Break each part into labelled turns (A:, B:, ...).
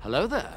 A: Hello there.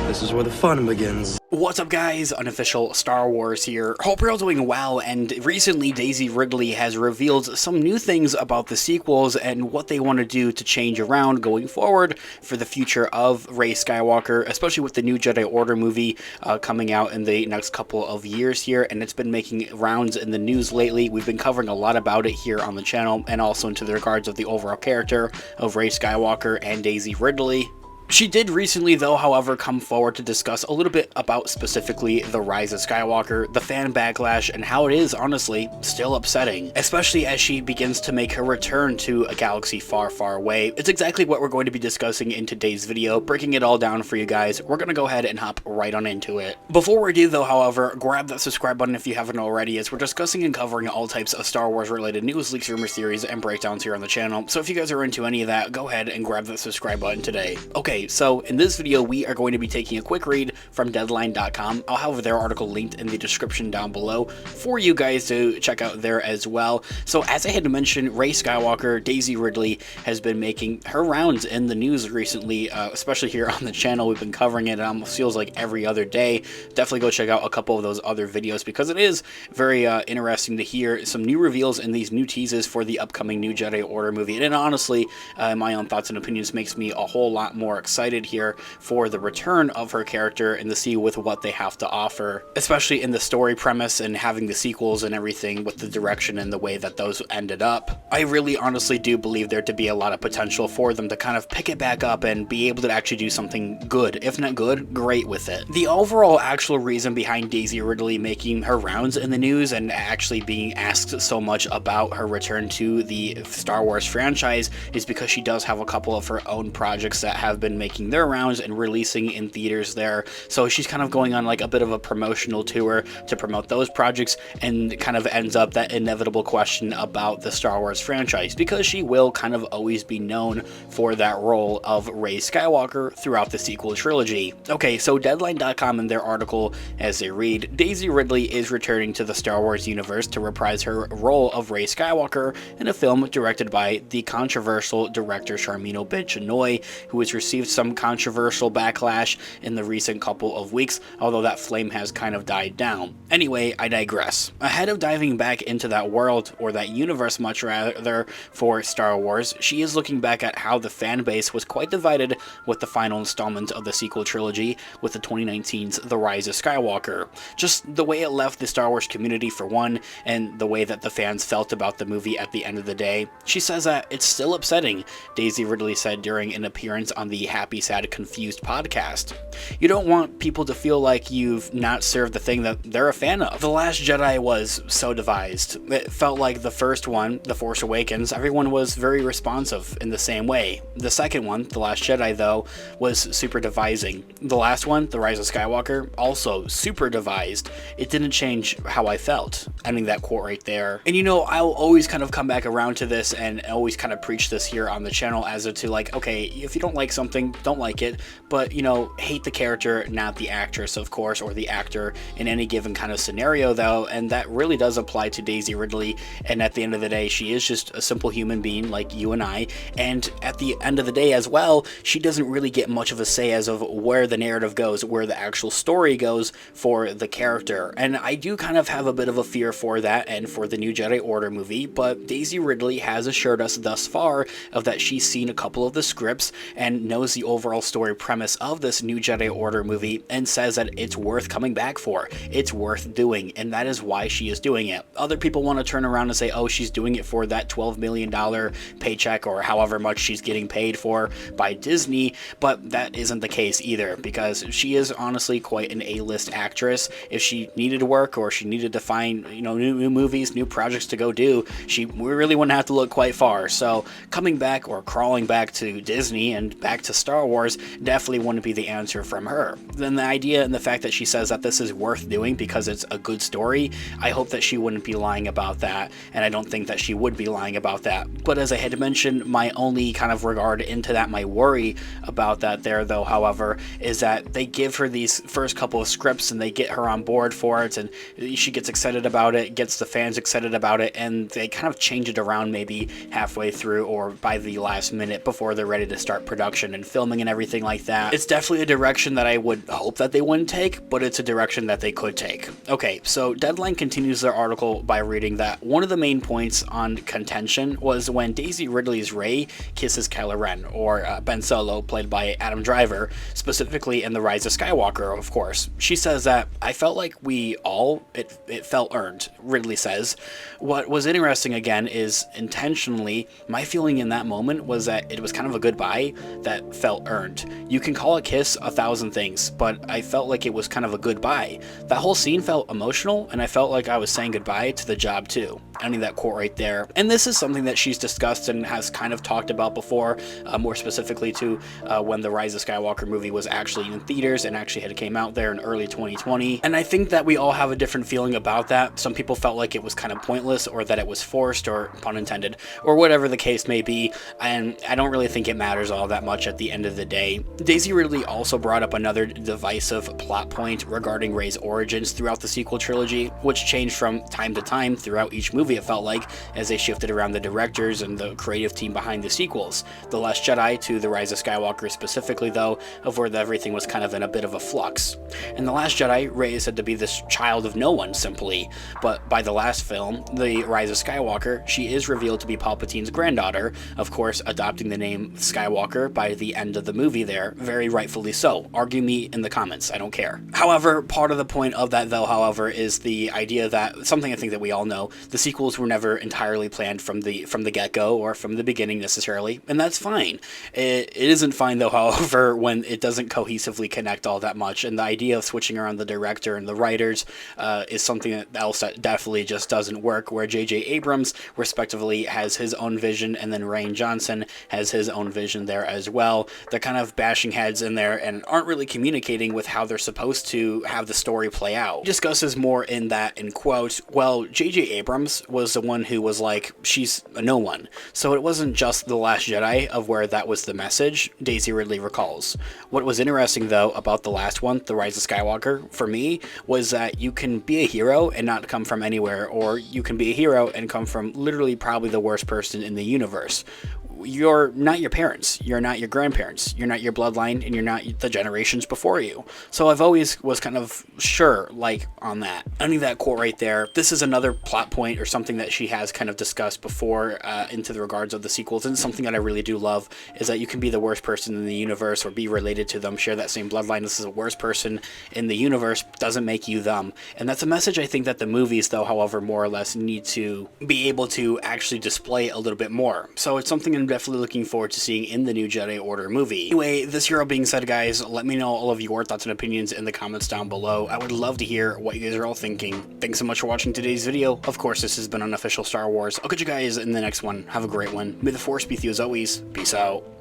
B: This is where the fun begins.
C: What's up, guys? Unofficial Star Wars here. Hope you're all doing well, and recently Daisy Ridley has revealed some new things about the sequels and what they want to do to change around going forward for the future of Rey Skywalker, especially with the new Jedi Order movie coming out in the next couple of years here, and it's been making rounds in the news lately. We've been covering a lot about it here on the channel, and also into the regards of the overall character of Rey Skywalker and Daisy Ridley. She did recently, though, however, come forward to discuss a little bit about specifically the rise of Skywalker, the fan backlash, and how it is, honestly, still upsetting, especially as she begins to make her return to a galaxy far, far away. It's exactly what we're going to be discussing in today's video, breaking it all down for you guys. We're going to go ahead and hop right on into it. Before we do, though, however, grab that subscribe button if you haven't already, as we're discussing and covering all types of Star Wars-related news, leaks, rumors, theories, and breakdowns here on the channel. So if you guys are into any of that, go ahead and grab that subscribe button today. Okay, so in this video, we are going to be taking a quick read from Deadline.com. I'll have their article linked in the description down below for you guys to check out there as well. So as I had mentioned, Rey Skywalker, Daisy Ridley, has been making her rounds in the news recently, especially here on the channel. We've been covering it. It almost feels like every other day. Definitely go check out a couple of those other videos because it is very interesting to hear some new reveals and these new teases for the upcoming new Jedi Order movie. And honestly, my own thoughts and opinions makes me a whole lot more excited here for the return of her character and to see with what they have to offer, especially in the story premise and having the sequels and everything with the direction and the way that those ended up. I really honestly do believe there to be a lot of potential for them to kind of pick it back up and be able to actually do something good. If not good, great with it. The overall actual reason behind Daisy Ridley making her rounds in the news and actually being asked so much about her return to the Star Wars franchise is because she does have a couple of her own projects that have been making their rounds and releasing in theaters there. So she's kind of going on like a bit of a promotional tour to promote those projects, and kind of ends up that inevitable question about the Star Wars franchise, because she will kind of always be known for that role of Rey Skywalker throughout the sequel trilogy. Okay, so Deadline.com in their article, as they read, Daisy Ridley is returning to the Star Wars universe to reprise her role of Rey Skywalker in a film directed by the controversial director Sharmeen obaid-chinoy, who has received some controversial backlash in the recent couple of weeks, although that flame has kind of died down. Anyway, I digress. Ahead of diving back into that world, or that universe much rather, for Star Wars, she is looking back at how the fan base was quite divided with the final installment of the sequel trilogy, with the 2019's The Rise of Skywalker. Just the way it left the Star Wars community for one, and the way that the fans felt about the movie at the end of the day. She says that it's still upsetting, Daisy Ridley said during an appearance on the Happy Sad Confused podcast. You don't want people to feel like you've not served the thing that they're a fan of. The Last Jedi was so devised. It felt like the first one, The Force Awakens, everyone was very responsive in the same way. The second one, The Last Jedi, though, was super devising. The last one, The Rise of Skywalker, also super devised. It didn't change how I felt. Ending that quote right there. And you know, I'll always kind of come back around to this and always kind of preach this here on the channel as to like, okay, if you don't like something, don't like it, but you know, hate the character, not the actress, of course, or the actor in any given kind of scenario, though. And that really does apply to Daisy Ridley. And at the end of the day, she is just a simple human being like you and I. And at the end of the day as well, she doesn't really get much of a say as of where the narrative goes, where the actual story goes for the character. And I do kind of have a bit of a fear for that and for the new Jedi Order movie, but Daisy Ridley has assured us thus far of that she's seen a couple of the scripts and knows the overall story premise of this new Jedi Order movie, and says that it's worth coming back for. It's worth doing, and that is why she is doing it. Other people want to turn around and say, oh, she's doing it for that $12 million paycheck or however much she's getting paid for by Disney, but that isn't the case either, because she is honestly quite an A-list actress. If she needed to work or she needed to find, you know, new movies, new projects to go do, we really wouldn't have to look quite far. So coming back or crawling back to Disney and back to Star Wars definitely wouldn't be the answer from her. Then the idea and the fact that she says that this is worth doing because it's a good story, I hope that she wouldn't be lying about that, and I don't think that she would be lying about that. But as I had mentioned, my only kind of regard into that, my worry about that there though, however, is that they give her these first couple of scripts and they get her on board for it, and she gets excited about it, gets the fans excited about it, and they kind of change it around maybe halfway through or by the last minute before they're ready to start production and filming and everything like that. It's definitely a direction that I would hope that they wouldn't take, but it's a direction that they could take. Okay, so Deadline continues their article by reading that one of the main points on contention was when Daisy Ridley's Rey kisses Kylo Ren, or Ben Solo, played by Adam Driver, specifically in The Rise of Skywalker, of course. She says that, I felt like it felt earned, Ridley says. What was interesting again is, intentionally, my feeling in that moment was that it was kind of a goodbye that felt earned. You can call a kiss 1,000 things, but I felt like it was kind of a goodbye. That whole scene felt emotional, and I felt like I was saying goodbye to the job too. Ending that quote right there. And this is something that she's discussed and has kind of talked about before, more specifically to when the Rise of Skywalker movie was actually in theaters and actually had came out there in early 2020. And I think that we all have a different feeling about that. Some people felt like it was kind of pointless, or that it was forced, or pun intended, or whatever the case may be, and I don't really think it matters all that much at the end of the day. Daisy Ridley also brought up another divisive plot point regarding Rey's origins throughout the sequel trilogy, which changed from time to time throughout each movie, it felt like, as they shifted around the directors and the creative team behind the sequels. The Last Jedi to The Rise of Skywalker specifically, though, of where everything was kind of in a bit of a flux. In The Last Jedi, Rey is said to be this child of no one, simply, but by the last film, The Rise of Skywalker, she is revealed to be Palpatine's granddaughter, of course adopting the name Skywalker by the end of the movie there, very rightfully so. Argue me in the comments, I don't care. However, part of the point of that, though, however, is the idea that, something I think that we all know, the sequels were never entirely planned from the get-go, or from the beginning necessarily, and that's fine. It isn't fine, though, however, when it doesn't cohesively connect all that much, and the idea of switching around the director and the writers is something else that definitely just doesn't work, where J.J. Abrams, respectively, has his own vision, and then Rian Johnson has his own vision there as well. They're kind of bashing heads in there and aren't really communicating with how they're supposed to have the story play out. He discusses more in that, in quote, well, J.J. Abrams was the one who was like, she's a no one. So it wasn't just The Last Jedi of where that was the message, Daisy Ridley recalls. What was interesting, though, about the last one, The Rise of Skywalker, for me, was that you can be a hero and not come from anywhere, or you can be a hero and come from literally probably the worst person in the universe. You're not your parents, you're not your grandparents, you're not your bloodline, and you're not the generations before you. So I've always was kind of sure, like, on that. Ending that quote right there, this is another plot point or something that she has kind of discussed before into the regards of the sequels, and something that I really do love is that you can be the worst person in the universe or be related to them, share that same bloodline. This is the worst person in the universe, doesn't make you them. And that's a message I think that the movies, though, however, more or less need to be able to actually display a little bit more. So it's something I'm definitely looking forward to seeing in the new Jedi Order movie. Anyway, this here all being said, guys, let me know all of your thoughts and opinions in the comments down below. I would love to hear what you guys are all thinking. Thanks so much for watching today's video. Of course, this has been Unofficial Star Wars. I'll catch you guys in the next one. Have a great one. May the Force be with you as always. Peace out.